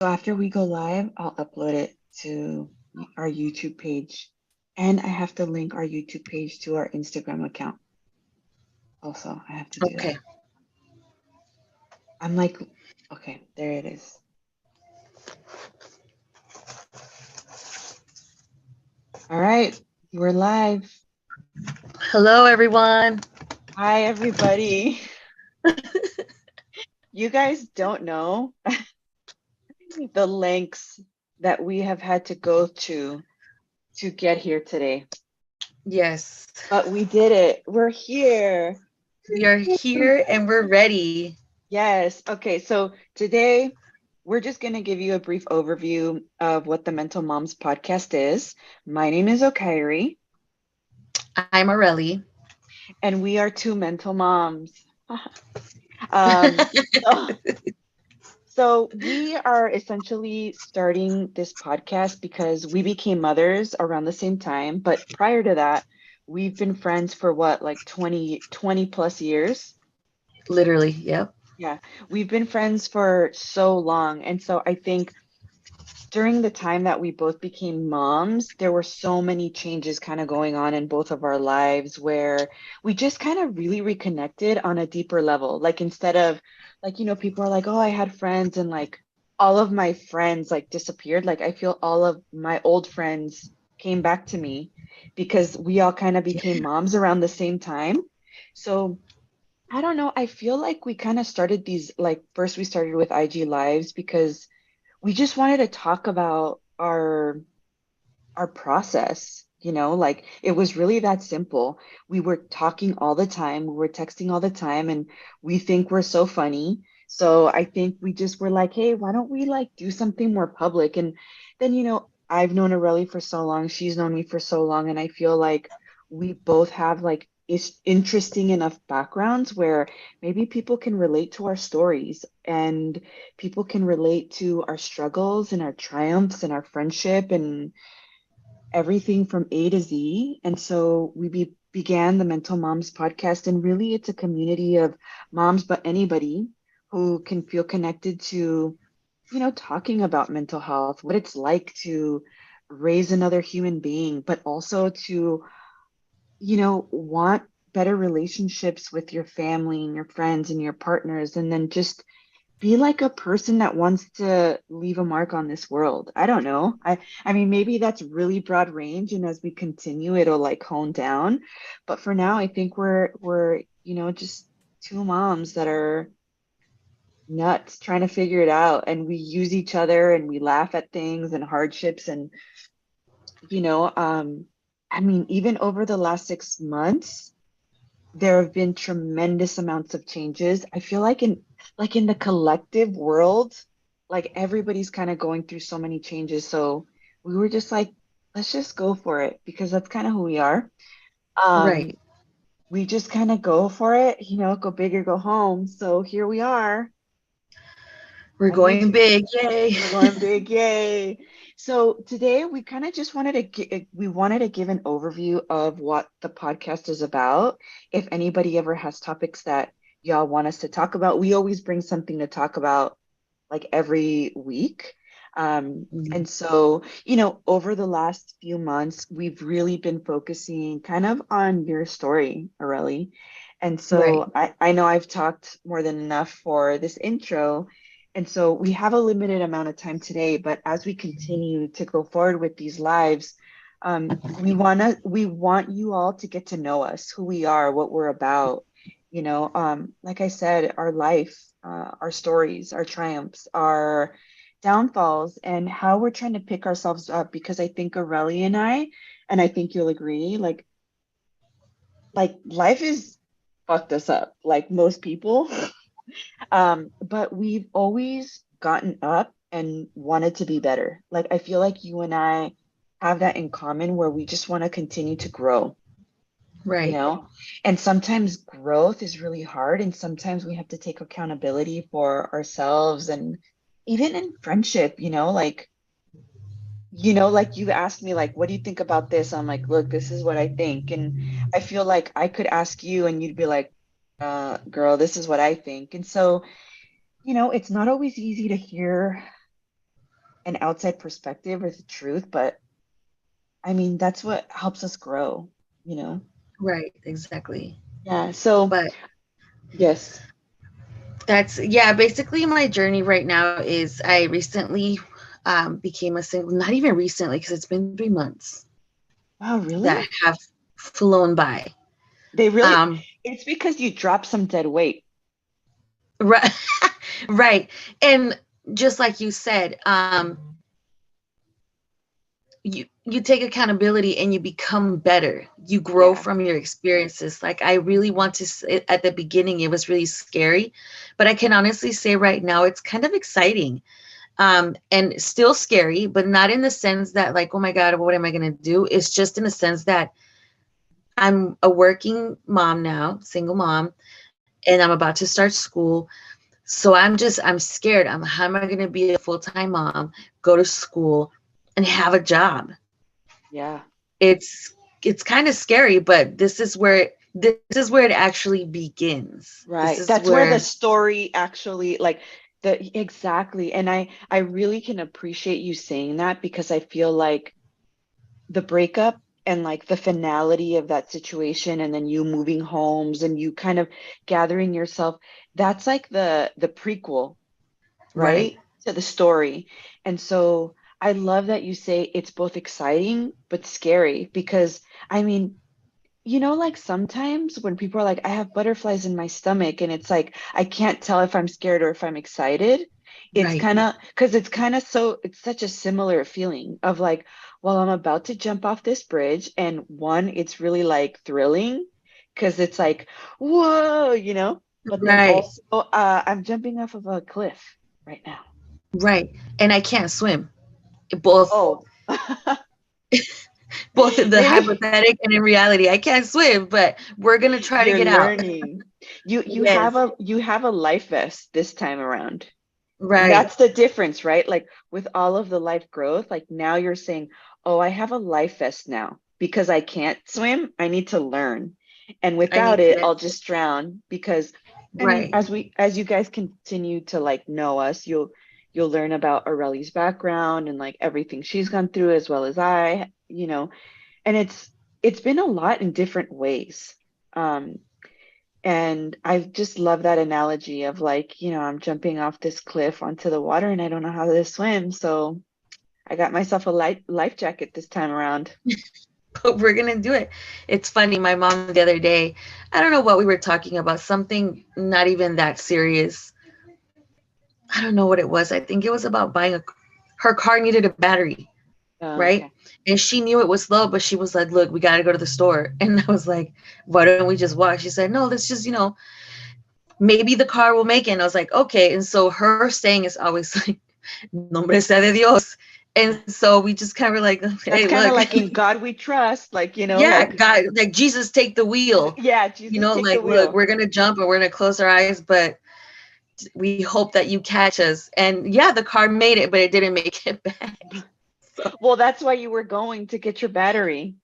So after we go live, I'll upload it to our YouTube page. And I have to link our YouTube page to our Instagram account. Also, I have to do Okay. that. I'm like, okay, there it is. All right, we're live. Hello, everyone. Hi, everybody. You guys don't know the lengths that we have had to go to get here today. Yes, But we did it. We're here. we are here and we're ready. Yes. Okay. So today we're just going to give you a brief overview of what the Mental Moms podcast is. My name is Okairi, I'm Areli. and we are two mental moms. um, so, so we are essentially starting this podcast because we became mothers around the same time. But prior to that, we've been friends for what, like 20 plus years? Literally, yep. Yeah, we've been friends for so long. And so I think during the time that we both became moms, there were so many changes kind of going on in both of our lives where we just kind of really reconnected on a deeper level. Like instead of like, people are like, oh, I had friends and like all of my friends like disappeared. Like I feel all of my old friends came back to me because we all kind of became moms around the same time. So I don't know. I feel like we kind of started these like first we started with IG lives because we just wanted to talk about our process, like it was really that simple. We were talking all the time, we were texting all the time, and we think we're so funny. So I think we just were like, hey, why don't we like do something more public? And then, I've known Aurelie for so long, she's known me for so long, and I feel like we both have like interesting enough backgrounds where maybe people can relate to our stories and people can relate to our struggles and our triumphs and our friendship and everything from A to Z. And so began the Mental Moms podcast. And really, it's a community of moms, but anybody who can feel connected to, talking about mental health, what it's like to raise another human being, but also to, want better relationships with your family and your friends and your partners. And then just be like a person that wants to leave a mark on this world. I don't know. I mean maybe that's really broad range and as we continue it'll like hone down. But for now I think we're just two moms that are nuts trying to figure it out and we use each other and we laugh at things and hardships and you know um I mean even over the last 6 months there have been tremendous amounts of changes. I feel like in the collective world, like everybody's kind of going through so many changes. So we were just like, let's just go for it because that's kind of who we are. Right. Um, we just kind of go for it, go big or go home. So here we are We're on going YouTube. big. Yay. We're going big, yay. So today we kind of just we wanted to give an overview of what the podcast is about. If anybody ever has topics that y'all want us to talk about, we always bring something to talk about like every week. And so, over the last few months, we've really been focusing kind of on your story, Aurelie. And Right. so I know I've talked more than enough for this intro. And so we have a limited amount of time today, but as we continue to go forward with these lives, we want you all to get to know us, who we are, what we're about. Like I said, our life, our stories, our triumphs, our downfalls, and how we're trying to pick ourselves up. Because I think Aurelie and I think you'll agree, like life is fucked us up, like most people. But we've always gotten up and wanted to be better. Like I feel like you and I have that in common where we just want to continue to grow, you Right. know? And sometimes growth is really hard and sometimes we have to take accountability for ourselves and even in friendship, like you asked me like what do you think about this? I'm like, look, this is what I think. And I feel like I could ask you and you'd be like, girl, this is what I think. And so it's not always easy to hear an outside perspective or the truth, but I mean, that's what helps us grow, you know? Right, exactly. Yeah. So, But yes. that's, yeah, basically my journey right now is I recently became a single, not even recently, because it's been 3 months Wow, really? that have flown by. They really, Um, it's because you dropped some dead weight. right, right. And just like you said, you take accountability and you become better. You grow Yeah. from your experiences. Like, I really want to say, at the beginning it was really scary, but I can honestly say right now it's kind of exciting, and still scary, but not in the sense that like, oh my god, what am I going to do. It's just in the sense that I'm a working mom now, single mom, and I'm about to start school. So I'm scared. How am I going to be a full-time mom, go to school, and have a job? Yeah. it's it's kind of scary, but this is where it actually begins. This Right. is That's where the where story actually like the exactly. And I really can appreciate you saying that because I feel like the breakup and like the finality of that situation and then you moving homes and you kind of gathering yourself, that's like the prequel, right, right? To the story. And so I love that you say it's both exciting but scary because I mean, like sometimes when people are like, I have butterflies in my stomach, and it's like, I can't tell if I'm scared or if I'm excited. It's right. kind of because it's kind of it's such a similar feeling of like, well, I'm about to jump off this bridge. And one, it's really like thrilling because it's like, whoa. But then Right, also, I'm jumping off of a cliff right now. right. And I can't swim. Both Oh, both in the really? hypothetic and in reality, I can't swim, but we're gonna try to You're get out. learning. You Yes, have a life vest this time around. right. That's the difference, right? Like with all of the life growth, like now you're saying, "Oh, I have a life vest now because I can't swim. I need to learn. And I without need to it, get I'll just drown." Because I mean, right. as you guys continue to like know us, you'll learn about Aureli's background and like everything she's gone through as well as I. And it's been a lot in different ways. Um, and I just love that analogy of like, I'm jumping off this cliff onto the water and I don't know how to swim. So I got myself a life jacket this time around. But we're gonna do it. It's funny. My mom the other day, I don't know what we were talking about. Something not even that serious. I don't know what it was. I think it was about buying her car needed a battery, right? Okay. And she knew it was low, but she was like, "Look, we got to go to the store." And I was like, "Why don't we just walk?" She said, "No, let's just, maybe the car will make it." And I was like, "Okay." And so her saying is always like, "Nombre sea de Dios." And so we just kind of like, That's "Hey, kind of look, like in God we trust, like, yeah, like, God, like Jesus, take the wheel." yeah, Jesus, take the Like, look, wheel. we're gonna jump and we're gonna close our eyes, but we hope that you catch us. And yeah, the car made it, but it didn't make it back. So, Well, that's why you were going to get your battery.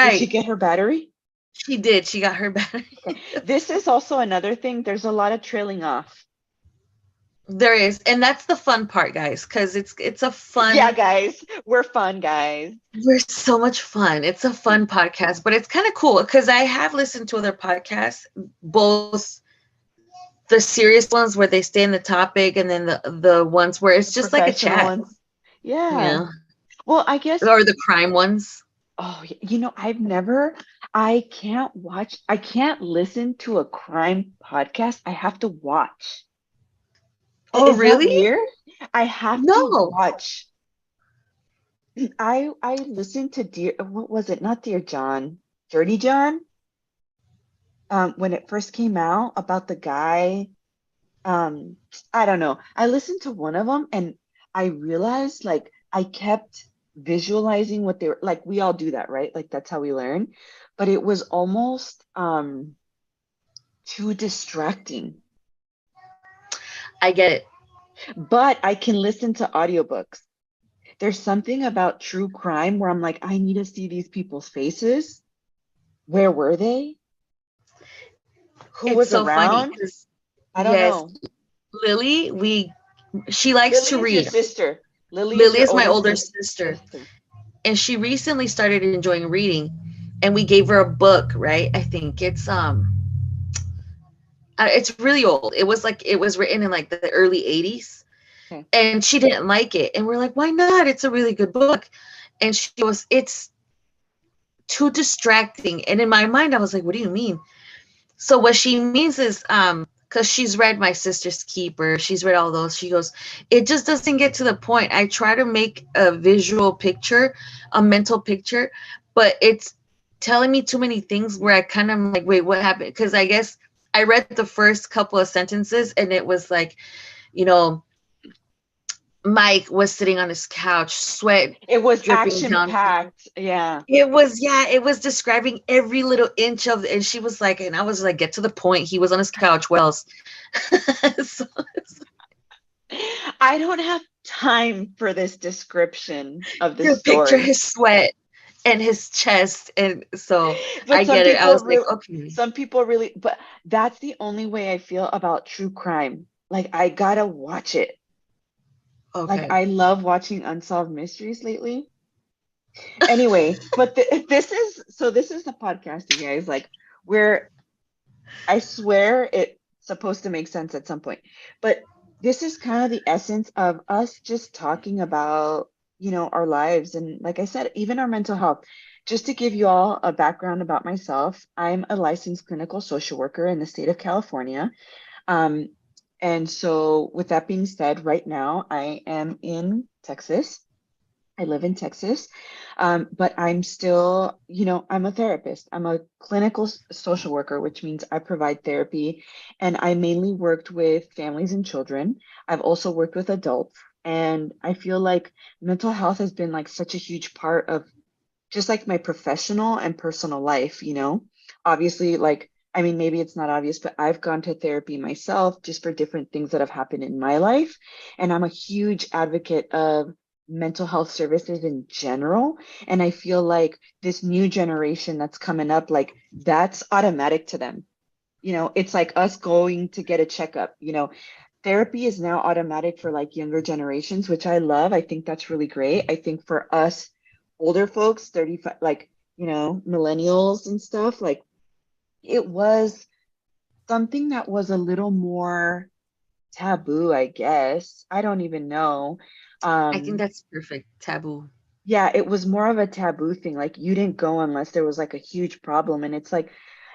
Did she right. get her battery? She did. She got her battery. Okay. This is also another thing. There's a lot of trailing off. There is, and that's the fun part, guys, because it's a Yeah, fun. guys, we're fun, guys. We're so much fun. It's a fun podcast, but it's kind of cool because I have listened to other podcasts, both the serious ones where they stay in the topic, and then the ones where it's The just like a professional chat, ones. Yeah. yeah, Well, I guess, or the crime ones. oh, I can't listen to a crime podcast. I have to watch. Oh, Is that really? weird? I have to No. watch. I listened to what was it? Not Dear John, Dirty John. When it first came out about the guy. Um, I don't know. I listened to one of them and I realized like I kept visualizing what they were like. We all do that, right? Like that's how we learn. But it was almost too distracting. I get it. But I can listen to audiobooks. There's something about true crime where I'm like, I need to see these people's faces. Where were they? Who It's was so funny around? because I don't yes, know. Lily, she likes Lily to is your read. sister. Lily is Lily your is my older older sister, sister. and she recently started enjoying reading, and we gave her a book, right? I think it's really old. It was written in like the early 80s, Okay. and she didn't like it, and we're like, why not? It's a really good book. And she goes, it's too distracting. And in my mind I was like, what do you mean? So what she means is because she's read My Sister's Keeper, she's read all those. She goes, it just doesn't get to the point. I try to make a visual picture, a mental picture, but it's telling me too many things where I kind of like, wait, what happened? Because I guess I read the first couple of sentences and it was like, you know, Mike was sitting on his couch, sweat It was dripping action down. packed. Yeah. It was, yeah, it was describing every little inch of, and she was like, and I was like, get to the point. He was on his couch. What else? So, I don't have time for this description of the you picture story. his sweat and his chest. And so But I get it. I was like, okay, some people really, but that's the only way I feel about true crime. Like I gotta watch it. Like okay. I love watching unsolved mysteries lately. Anyway, but this is the podcast, you guys. Like where I swear it's supposed to make sense at some point. But this is kind of the essence of us just talking about, our lives. And like I said, even our mental health. Just to give you all a background about myself, I'm a licensed clinical social worker in the state of California. Um, and so, with that being said, right now I am in Texas. I live in Texas, but I'm still, I'm a therapist. I'm a clinical social worker, which means I provide therapy, and I mainly worked with families and children. I've also worked with adults, and I feel like mental health has been like such a huge part of just like my professional and personal life. Obviously, like, I mean, maybe it's not obvious, but I've gone to therapy myself just for different things that have happened in my life. And I'm a huge advocate of mental health services in general. And I feel like this new generation that's coming up, like, that's automatic to them. It's like us going to get a checkup. Therapy is now automatic for like younger generations, which I love. I think that's really great. I think for us older folks, 35, like, millennials and stuff, like it was something that was a little more taboo, I guess. I don't even know. I think Um, that's perfect. Taboo. yeah, it was more of a taboo thing. Like you didn't go unless there was like a huge problem. And it's like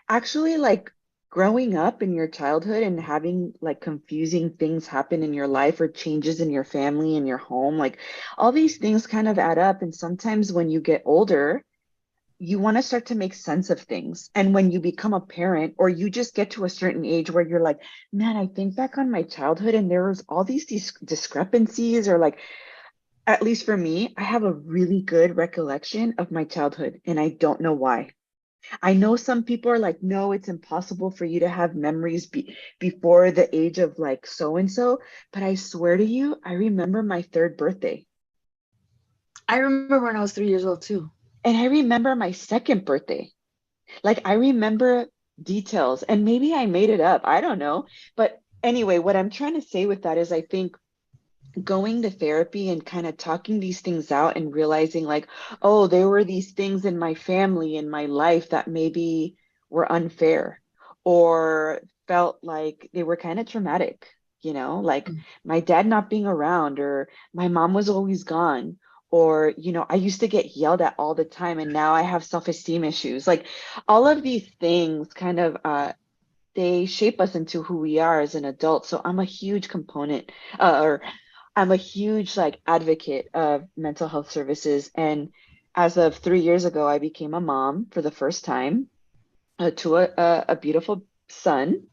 actually like growing up in your childhood and having like confusing things happen in your life or changes in your family and your home, like all these things kind of add up. And sometimes when you get older, you want to start to make sense of things. And when you become a parent or you just get to a certain age where you're like, man, I think back on my childhood and there was all these discrepancies, or like, at least for me, I have a really good recollection of my childhood and I don't know why. I know some people are like, no, it's impossible for you to have memories before the age of like so and so. But I swear to you, I remember my third birthday I remember when I was 3 years old too. and I remember my second birthday. Like I remember details and maybe I made it up. I don't know. But anyway, what I'm trying to say with that is I think going to therapy and kind of talking these things out and realizing like, oh, there were these things in my family, in my life that maybe were unfair or felt like they were kind of traumatic, like my dad not being around or my mom was always gone. Or, I used to get yelled at all the time and now I have self-esteem issues. Like all of these things kind of they shape us into who we are as an adult. So I'm a huge component or I'm a huge like advocate of mental health services. And as of 3 years ago, I became a mom for the first time to a beautiful son.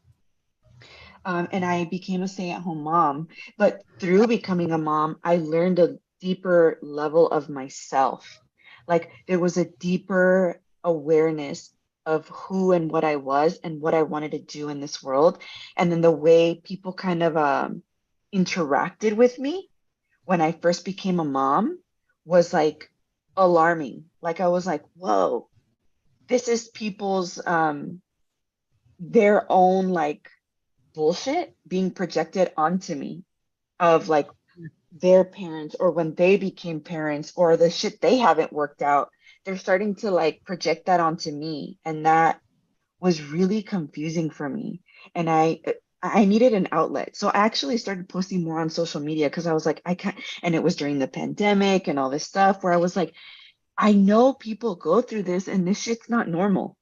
And I became a stay-at-home mom. But through becoming a mom, I learned a deeper level of myself. Like there was a deeper awareness of who and what I was and what I wanted to do in this world. And then the way people kind of interacted with me when I first became a mom was like alarming. Like I was like, whoa, this is people's their own like bullshit being projected onto me of like their parents or when they became parents or the shit they haven't worked out, they're starting to like project that onto me. And that was really confusing for me. And I needed an outlet. So I actually started posting more on social media because I was like, I can't, and it was during the pandemic and all this stuff where I was like, I know people go through this and this shit's not normal.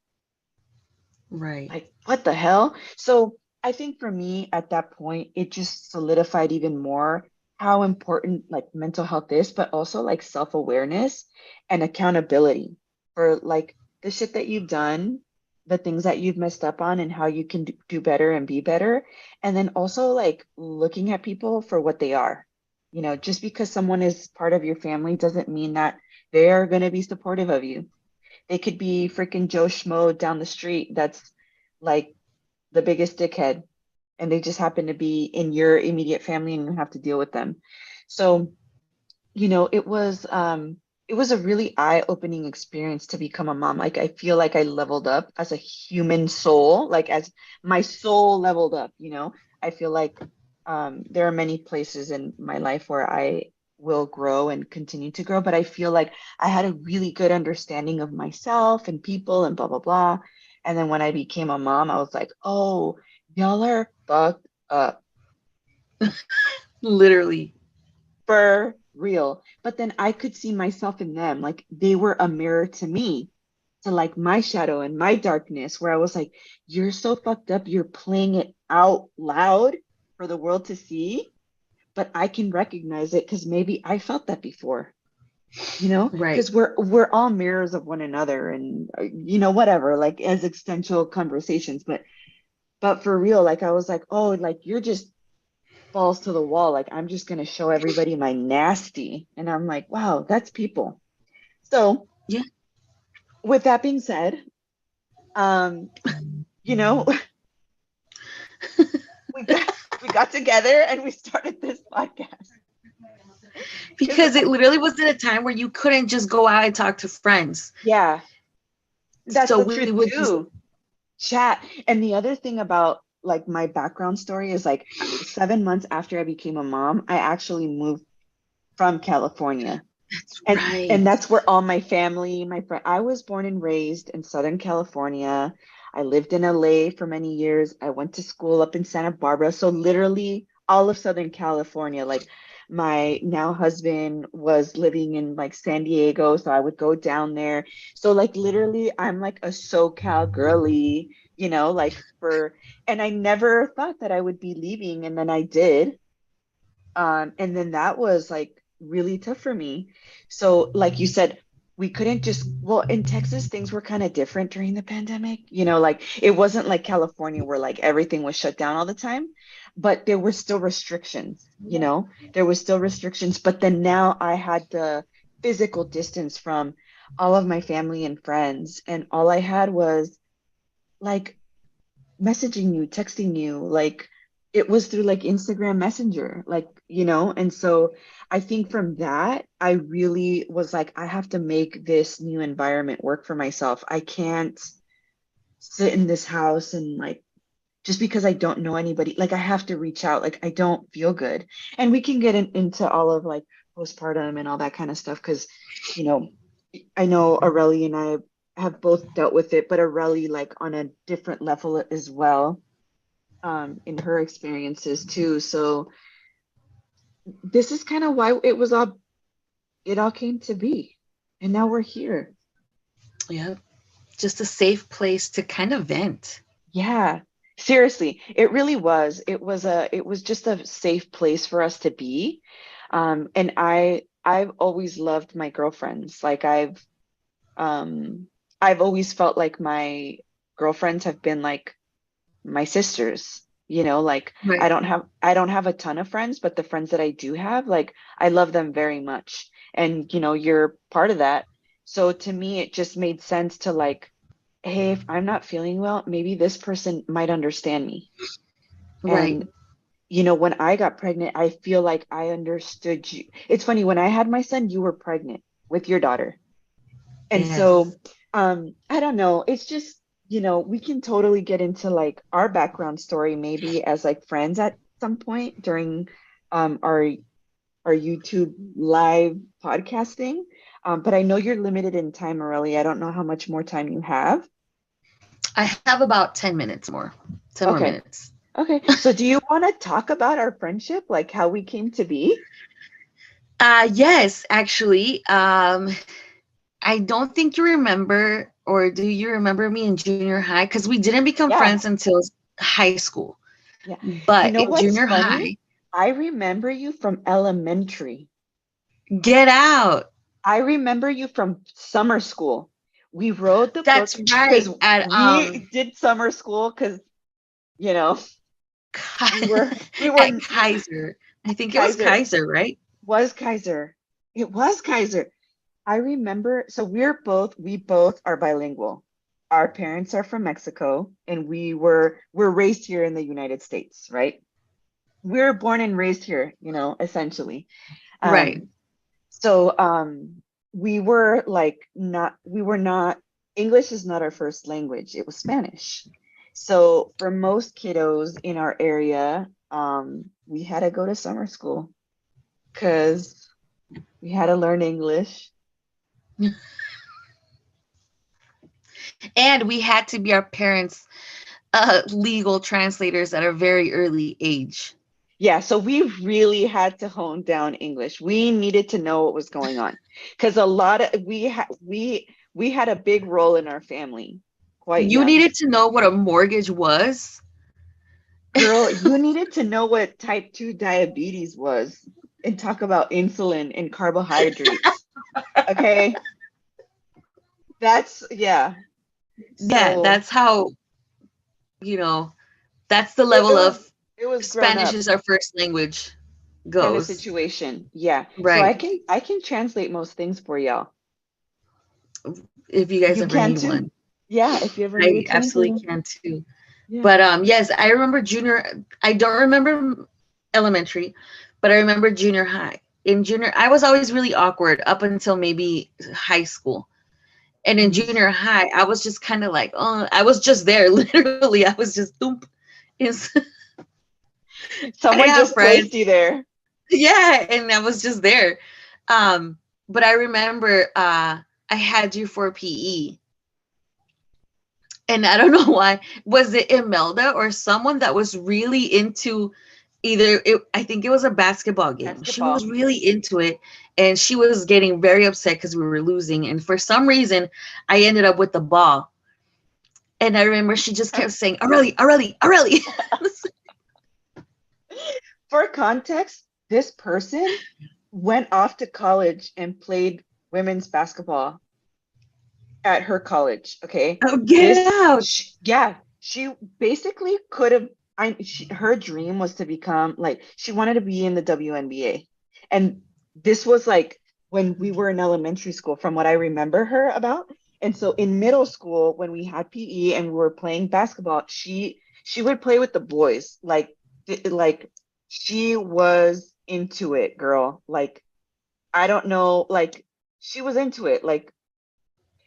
Right. Like, what the hell? So I think for me at that point, it just solidified even more how important like mental health is, but also like self-awareness and accountability for like the shit that you've done, the things that you've messed up on, and how you can do better and be better. And then also like looking at people for what they are. You know, just because someone is part of your family doesn't mean that they are going to be supportive of you. They could be freaking Joe Schmo down the street that's like the biggest dickhead, and they just happen to be in your immediate family and you have to deal with them. So, you know, it was a really eye-opening experience to become a mom. Like I feel like I leveled up as a human soul, like as my soul leveled up, you know. I feel like there are many places in my life where I will grow and continue to grow, but I feel like I had a really good understanding of myself and people and blah blah blah. And then when I became a mom, I was like, oh, y'all are fucked up Literally. for real. But then I could see myself in them. Like they were a mirror to me, to like my shadow and my darkness, where I was like, you're so fucked up. You're playing it out loud for the world to see, but I can recognize it because maybe I felt that before. You know, Right. because we're all mirrors of one another, and you know, whatever, like as existential conversations. But for real, like I was like, oh, like you're just falls to the wall. Like I'm just gonna show everybody my nasty. And I'm like, wow, that's people. So Yeah. with that being said, um, you know, we got we got together and we started this podcast. Because Because it literally was at a time where you couldn't just go out and talk to friends. yeah, that's So the we truth would just, too. Chat. And the other thing about like my background story is like 7 months after I became a mom, I actually moved from California. that's And right. that's where all my family, my friend, I was born and raised in Southern California. I lived in LA for many years. I went to school up in Santa Barbara. So literally all of Southern California, like my now husband was living in like San Diego, so I would go down there. So like literally I'm like a SoCal girly, you know, like for, and I never thought that I would be leaving, and then I did. And then that was like really tough for me. So, like you said, we couldn't just, well, in Texas, things were kind of different during the pandemic. You know, like it wasn't like California where like everything was shut down all the time, but there were still restrictions, you know, there was still restrictions. But then now I had the physical distance from all of my family and friends, and all I had was like messaging you, texting you, like it was through like Instagram Messenger, like, you know, and so I think from that, I really was like, I have to make this new environment work for myself. I can't sit in this house and like, just because I don't know anybody, like I have to reach out, like I don't feel good. And we can get into all of like postpartum and all that kind of stuff because, you know, I know Aurelie and I have both dealt with it, but Aurelie like on a different level as well, in her experiences too. So this is kind of why it all came to be. And now we're here. Yeah, just a safe place to kind of vent. Yeah. Seriously, it really was. It was just a safe place for us to be. And I've always loved my girlfriends. Like I've always felt like my girlfriends have been like my sisters, you know, like Right. I don't have a ton of friends, but the friends that I do have, like I love them very much. And you know, you're part of that. So to me it just made sense to like, hey, if I'm not feeling well, maybe this person might understand me. Right. And you know, when I got pregnant, I feel like I understood you. It's funny, when I had my son, you were pregnant with your daughter. And so, Yes. I don't know. It's just, you know, we can totally get into like our background story maybe as like friends at some point during our our YouTube live podcasting. But I know you're limited in time, Aurelie. I don't know how much more time you have. I have about 10 minutes more. 10 more Okay. minutes. Okay. So do you want to talk about our friendship, like how we came to be? Yes, actually. I don't think you remember, or do you remember me in junior high? Because we didn't become Yeah. friends until high school. Yeah. You But know in what's junior funny? high, I remember you from elementary. get out. I remember you from summer school. We wrote the book That's right. because At we did summer school because, you know, we were at Kaiser. I think it was Kaiser. Kaiser, right? Was Kaiser. It was Kaiser. I remember, so we both are bilingual. Our parents are from Mexico and we're raised here in the United States, right? We're born and raised here, essentially. Right. Um, so we were not, English is not our first language. It was Spanish. So for most kiddos in our area, we had to go to summer school because we had to learn English. And we had to be our parents' legal translators at a very early age. Yeah, so we really had to hone down English. We needed to know what was going on because a lot of we had a big role in our family quite You young. needed to know what a mortgage was. Girl, you needed to know what type 2 diabetes was and talk about insulin and carbohydrates. Okay? Yeah. Yeah, So that's how, you know, that's the it, level it was of it was grown Spanish up is our first language kind of goes. situation. Yeah. So Right. I can translate most things for y'all. If you guys You ever can need too. one. Yeah, if you ever need a I absolutely translator. can too. Yeah. But yes, I remember I don't remember elementary, but I remember junior high. In junior, I was always really awkward up until maybe high school. And in Mhm. junior high, I was just kind of like, oh, I was just there. Literally, I was just thump. I didn't Someone have just placed friends. you there. Yeah, and I was just there. But I remember I had you for PE. And I don't know why. Was it Imelda or someone that was really into I think it was a basketball game. She was Basketball. really into it and she was getting very upset because we were losing. And for some reason, I ended up with the ball. And I remember she just kept saying, Aurelie, Aurelie, Aurelie. For context, this person went off to college and played women's basketball at her college. Okay. Oh, get out. Yeah, she basically could have. Her dream was to become like, she wanted to be in the WNBA. And this was like when we were in elementary school, from what I remember her about. And so in middle school, when we had PE and we were playing basketball, she would play with the boys. Like she was into it, girl. Like, I don't know, like she was into it. Like,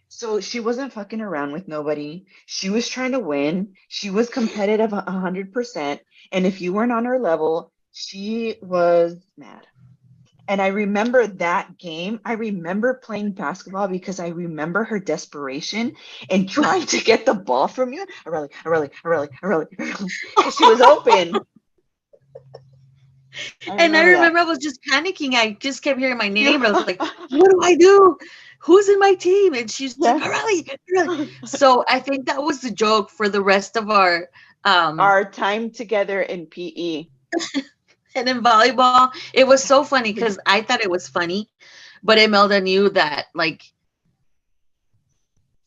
so she wasn't fucking around with nobody. She was trying to win. She was competitive 100%. And if you weren't on her level, she was mad. And I remember that game. I remember playing basketball because I remember her desperation and trying to get the ball from you. Aurelie, because she was open. And I Remember that. remember I was just panicking. I just kept hearing my name. I was like, what do I do? Who's in my team? And she's like, Yeah. Aurelie, Aurelie. So I think that was the joke for the rest of Our time together in PE. and in volleyball. It was so funny because I thought it was funny, but Imelda knew that like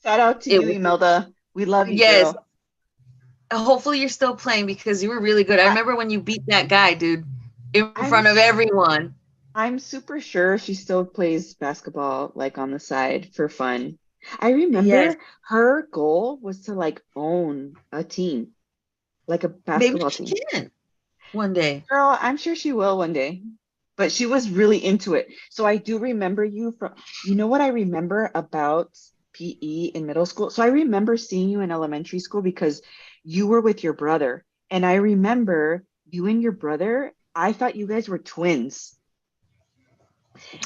Shout out to it you, was, Imelda. We love you, yes. girl. Hopefully you're still playing because you were really good. I I, remember when you beat that guy, dude, in I'm front of everyone. I'm super sure she still plays basketball like on the side for fun. I Yes. remember her goal was to like own a team, like a Maybe basketball she team. can one day. Girl, I'm sure she will one day. But she was really into it. So I do remember you from, you know what I remember about PE in middle school? So I remember seeing you in elementary school because you were with your brother. And I remember you and your brother, I thought you guys were twins.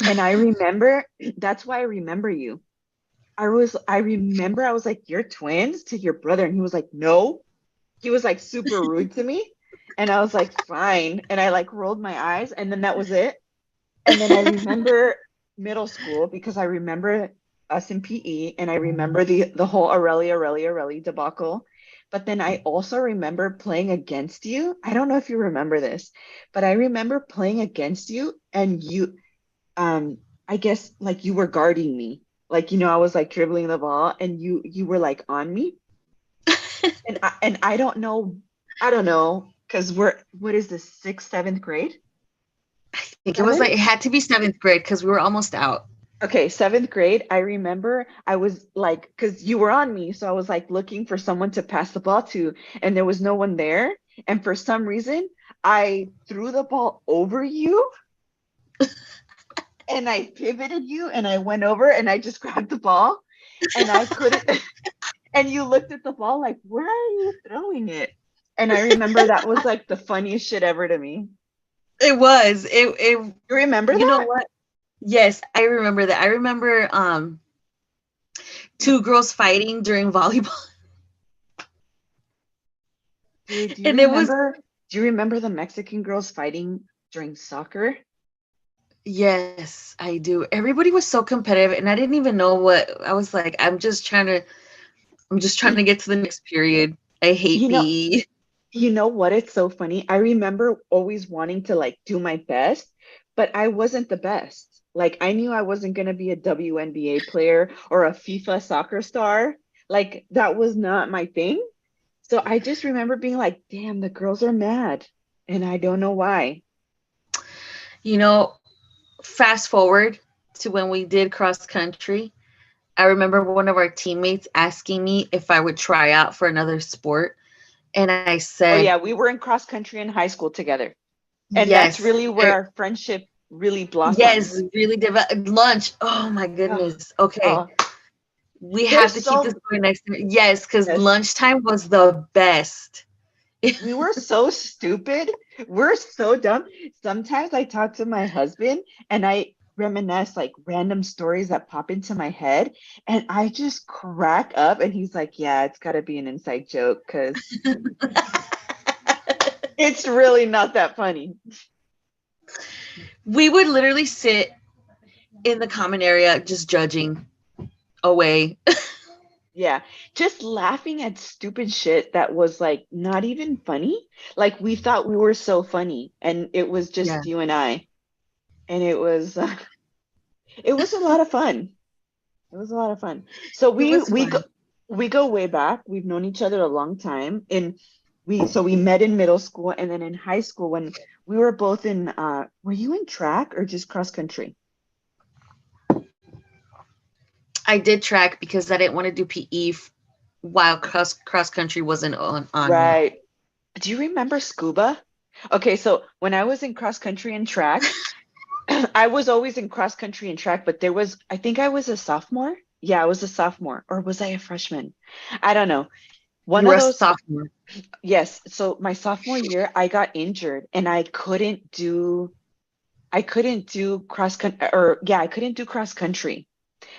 And I remember, that's why I remember you. I remember I was like, you're twins to your brother. And he was like, no. He was like super rude to me. And I was like, fine. And I like rolled my eyes and then that was it. And then I remember middle school because I remember us in PE and I remember the whole Aurelia debacle. But then I also remember playing against you. I don't know if you remember this, but I remember playing against you and um I guess like you were guarding me. Like, I was like dribbling the ball and you were like on me. And I don't know, because what is this, sixth, seventh grade? I think it was Seventh? like, it had to be seventh grade because we were almost out. Okay, seventh grade. I remember I was like, because you were on me, so I was like looking for someone to pass the ball to, and there was no one there. And for some reason, I threw the ball over you and I pivoted you and I went over and I just grabbed the ball and I couldn't. And you looked at the ball like, where are you throwing it? And I remember that was like the funniest shit ever to me. It was. You remember You know that? what? Yes, I remember that. I remember two girls fighting during volleyball. Dude, And it was, do you remember the Mexican girls fighting during soccer? yes, I do. Everybody was so competitive and I didn't even know what I was like. I'm just trying You, to get to the next period. I hate you know, PE. you know what? It's so funny. I remember always wanting to like do my best, but I wasn't the best. Like I knew I wasn't going to be a WNBA player or a FIFA soccer star. Like that was not my thing. So I just remember being like, damn, the girls are mad. And I don't know why. You know, fast forward to when we did cross country. I remember one of our teammates asking me if I would try out for another sport. And I Oh said, yeah, we were in cross country in high school together. And that's yes. really where our friendship really blossomed. Yes, really lunch. Oh my Oh, goodness. Okay. oh, We have there's to keep this so going next time. Yes, because yes. lunchtime was the best. We were so stupid. We're so dumb. Sometimes I talk to my husband and I reminisce like random stories that pop into my head and I just crack up and he's like, "Yeah, it's got to be an inside joke because it's really not that funny." We would literally sit in the common area just judging away. Yeah, just laughing at stupid shit that was like not even funny. Like we thought we were so funny and it was Yeah, just you and I. And it was a lot of fun. It was a lot of fun. So it we was we go fun. we go way back. We've known each other a long time. And we met in middle school and then in high school when we were both in were you in track or just cross country? I did track because I didn't want to do PE while cross country wasn't on me. Right. Do you remember scuba? Okay, so when I was in cross country and track, I was always in cross country and track, but I think I was a sophomore. Yeah, I was a sophomore, or was I a freshman? I don't know. One You of were a those, sophomore. yes. So my sophomore year, I got injured and I couldn't do cross country, or yeah, I couldn't do cross country.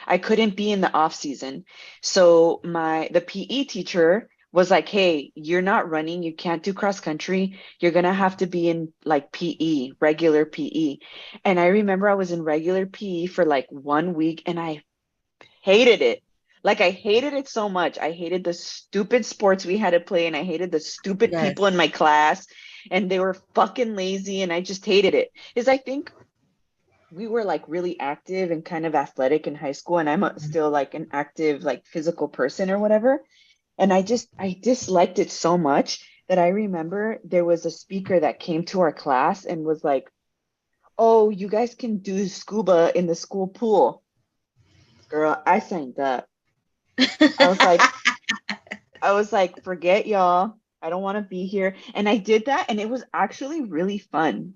I couldn't be in the off season. So the PE teacher was like, "Hey, you're not running. You can't do cross country. You're gonna have to be in like PE, regular PE." And I remember I was in regular PE for like 1 week and I hated it. Like I hated it so much. I hated the stupid sports we had to play and I hated the stupid people in Yes. my class and they were fucking lazy and I just hated it. Is I think we were like really active and kind of athletic in high school and still like an active like physical person or whatever, and I disliked it so much that I remember there was a speaker that came to our class and was like, "Oh, you guys can do scuba in the school pool." Girl, I signed up. i was like I was like, "Forget y'all, I don't want to be here." And I did that and it was actually really fun.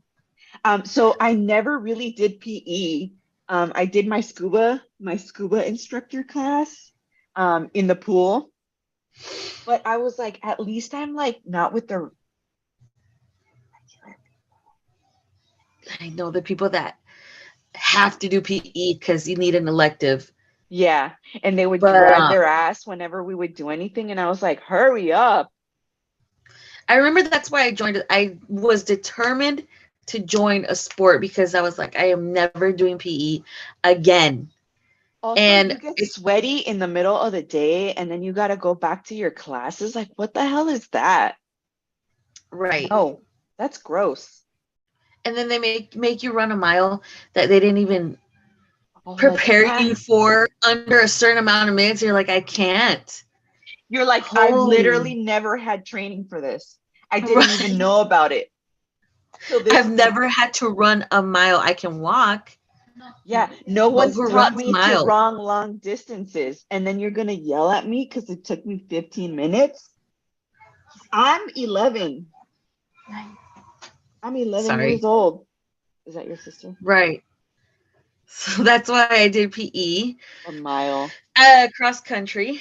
So I never really did PE. I did my scuba instructor class in the pool, but I was like, at least I'm like not with the I know the people that have to do PE because you need an elective. Yeah. And they would But drag their ass whenever we would do anything. And I was like, hurry up. I remember that's why I joined it. I was determined to join a sport because I was like, I am never doing PE again. Also, And you get it's sweaty in the middle of the day and then you got to go back to your classes. Like, what the hell is that? right. No, that's gross. And then they make you run a mile that they didn't even Oh, like prepare you that. for under a certain amount of minutes. You're like, I can't. You're like, I've Holy. literally never had training for this. I didn't even Right. know about it till this I've week. never had to run a mile. I can walk, Yeah, no but one's who taught runs me to miles? run long distances. And then you're going to yell at me because it took me 15 minutes. I'm 11. I'm 11 years Sorry. old. Is that your sister? Right. So that's why I did PE, A mile. cross country.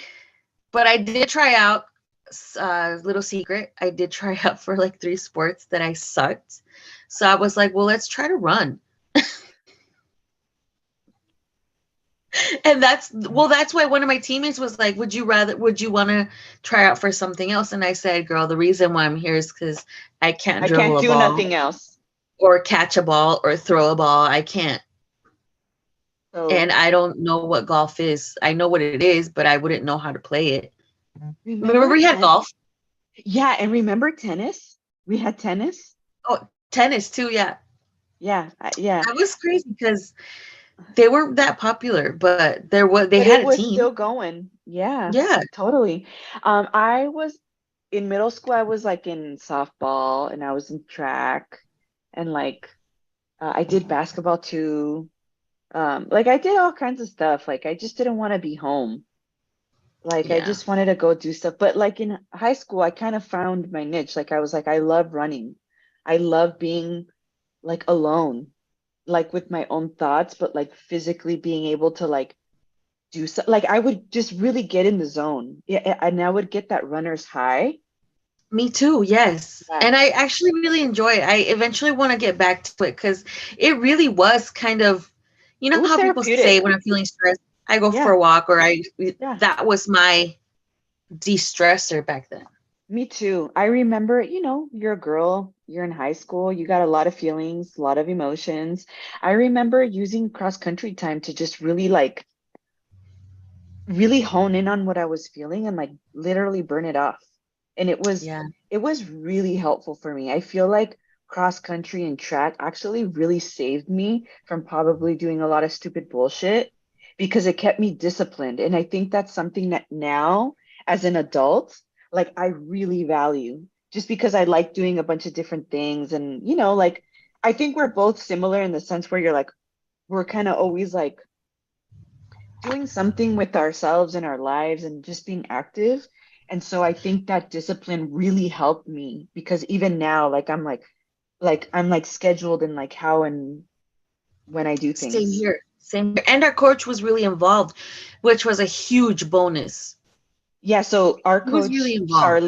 But I did try out, little secret, I did try out for like 3 sports that I sucked. So I was like, well, let's try to run. And that's why one of my teammates was like, would you want to try out for something else? And I said, girl, the reason why I'm here is because I can't I dribble can't a do ball nothing else. or catch a ball or throw a ball. I can't. So And I don't know what golf is. I know what it is, but I wouldn't know how to play it. Remember remember we had 10? golf? Yeah, and remember tennis? We had tennis. Oh, tennis too, yeah. Yeah, yeah. That was crazy because they weren't that popular, but they But had it a was team. still going. Yeah, Yeah. totally. I was in middle school, I was like in softball and I was in track and like I did basketball too. Like I did all kinds of stuff. Like I just didn't want to be home. Like I Yeah. just wanted to go do stuff. But like in high school, I kind of found my niche. Like I was like, I love running. I love being like alone, like with my own thoughts, but like physically being able to like do so. Like I would just really get in the zone. Yeah, and I would get that runner's high. Me too, yes. Yeah, And I actually really enjoy it. I eventually want to get back to it because it really was kind of, you it know was how people say therapeutic. when I'm feeling stressed, I go for Yeah, a walk or yeah. that was my de-stressor back then. Me too. I remember, you're a girl, you're in high school, you got a lot of feelings, a lot of emotions. I remember using cross country time to just really like really hone in on what I was feeling and like literally burn it off. And Yeah. it was really helpful for me. I feel like cross country and track actually really saved me from probably doing a lot of stupid bullshit because it kept me disciplined. And I think that's something that now as an adult, like I really value just because I like doing a bunch of different things and like I think we're both similar in the sense where you're like we're kind of always like doing something with ourselves and our lives and just being active. And so I think that discipline really helped me because even now, like I'm like scheduled in like how and when I do Same things. here. Same here. And our coach was really involved, which was a huge bonus. Yeah. So our He was really coach, involved.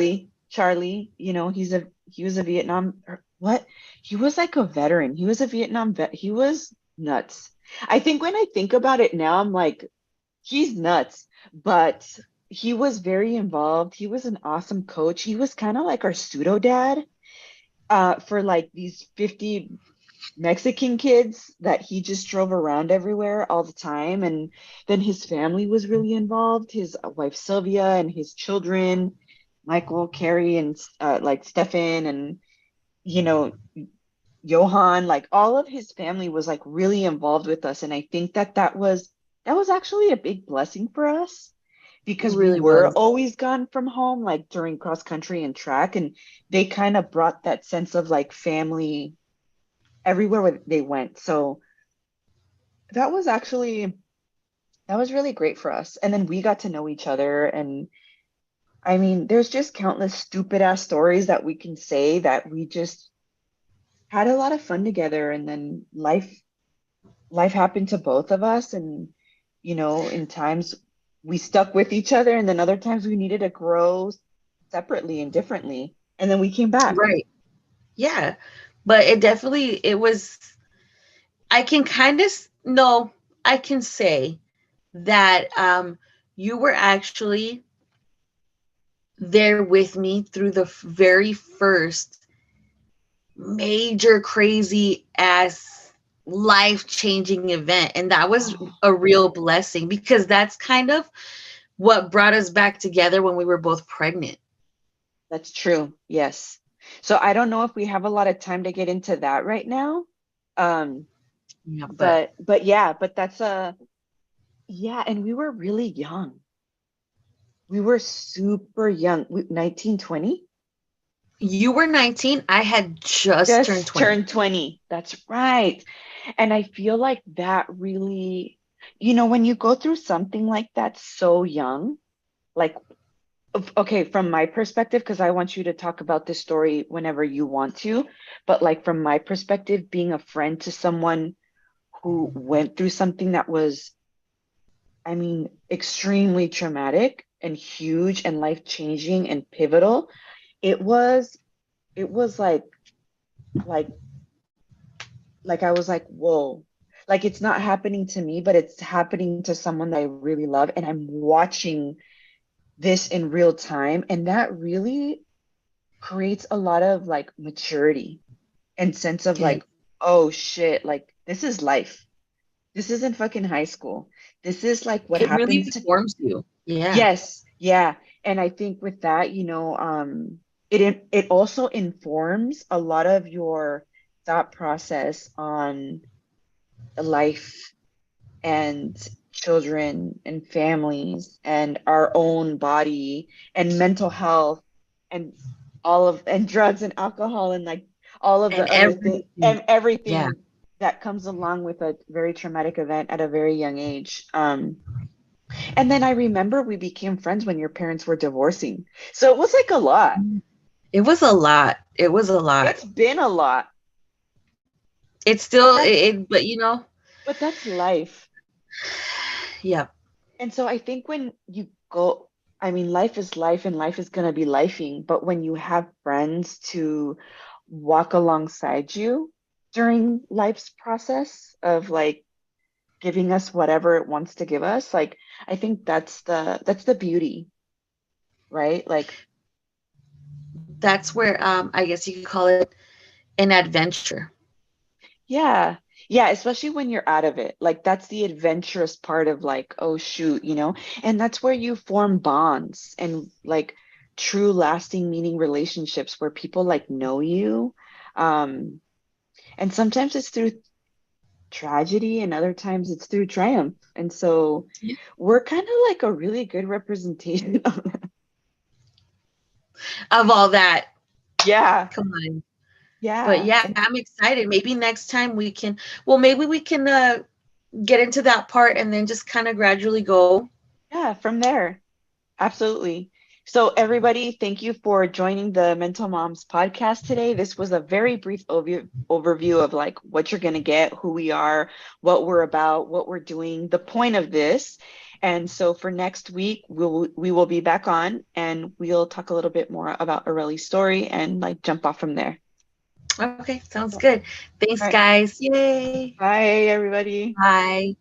Charlie, he was a Vietnam, or what? He was like a veteran. He was a Vietnam vet. He was nuts. I think when I think about it now, I'm like, he's nuts, but he was very involved. He was an awesome coach. He was kind of like our pseudo dad for like these 50 Mexican kids that he just drove around everywhere all the time. And then his family was really involved, his wife Sylvia and his children, Michael, Carrie, and like Stefan and, you know, Johan, like all of his family was like really involved with us. And I think that was actually a big blessing for us It because we really were was. always gone from home, like during cross country and track. And they kind of brought that sense of like family everywhere where they went. So that was actually, that was really great for us. And then we got to know each other. And I mean, there's just countless stupid ass stories that we can say that we just had a lot of fun together. And then life happened to both of us and in times we stuck with each other and then other times we needed to grow separately and differently and then we came back. Right. Yeah. But it definitely, it was, I can kind of no, I can say that you were actually there with me through the very first major crazy ass life changing event. And that was a real blessing because that's kind of what brought us back together when we were both pregnant. That's true. Yes. So I don't know if we have a lot of time to get into that right now. Um, Yeah, but yeah, but that's a yeah, and we were really young. We were super young. 19, 20? you were 19. I had just turned Just 20. turned 20. That's right. And I feel like that really, when you go through something like that so young, like, okay, from my perspective, because I want you to talk about this story whenever you want to, but like from my perspective, being a friend to someone who went through something that was, I mean, extremely traumatic and huge and life-changing and pivotal, it was, it was like, like I was like, whoa, like it's not happening to me, but it's happening to someone that I really love. And I'm watching this in real time. And that really creates a lot of like maturity and sense of Okay. like, oh shit, like this is life. This isn't fucking high school. This is like what It really happens to, forms you. Yeah. yes, yeah. And I think with that, it also informs a lot of your thought process on life and children and families and our own body and mental health and and drugs and alcohol and like all of And the other things everything. and Yeah. everything that comes along with a very traumatic event at a very young age. And then I remember we became friends when your parents were divorcing. So it was like a lot. It was a lot. It was a lot. It's been a lot. It's But still that's but you know, but that's life. yeah. And so I think when you go, I mean, life is life and life is going to be lifing. But when you have friends to walk alongside you during life's process of like giving us whatever it wants to give us, like I think that's the beauty, right? Like, That's where I guess you could call it an adventure. yeah. Yeah, especially when you're out of it. Like that's the adventurous part of like, oh shoot, And that's where you form bonds and like true lasting meaning relationships where people like know you. Um, and sometimes it's through tragedy and other times it's through triumph. And so Yeah. we're kind of like a really good representation of that. Of all that. Yeah. Come on. But Yeah. yeah, And I'm excited. Maybe next time we can, well, maybe we can get into that part and then just kind of gradually go. yeah, from there. Absolutely. So, everybody, thank you for joining the Mental Moms podcast today. This was a very brief overview of like what you're going to get, who we are, what we're about, what we're doing, the point of this. And so, for next week, we will be back on and we'll talk a little bit more about Aurelie's story and like jump off from there. Okay, sounds All good. Thanks, right. guys. Yay. Bye, everybody. Bye.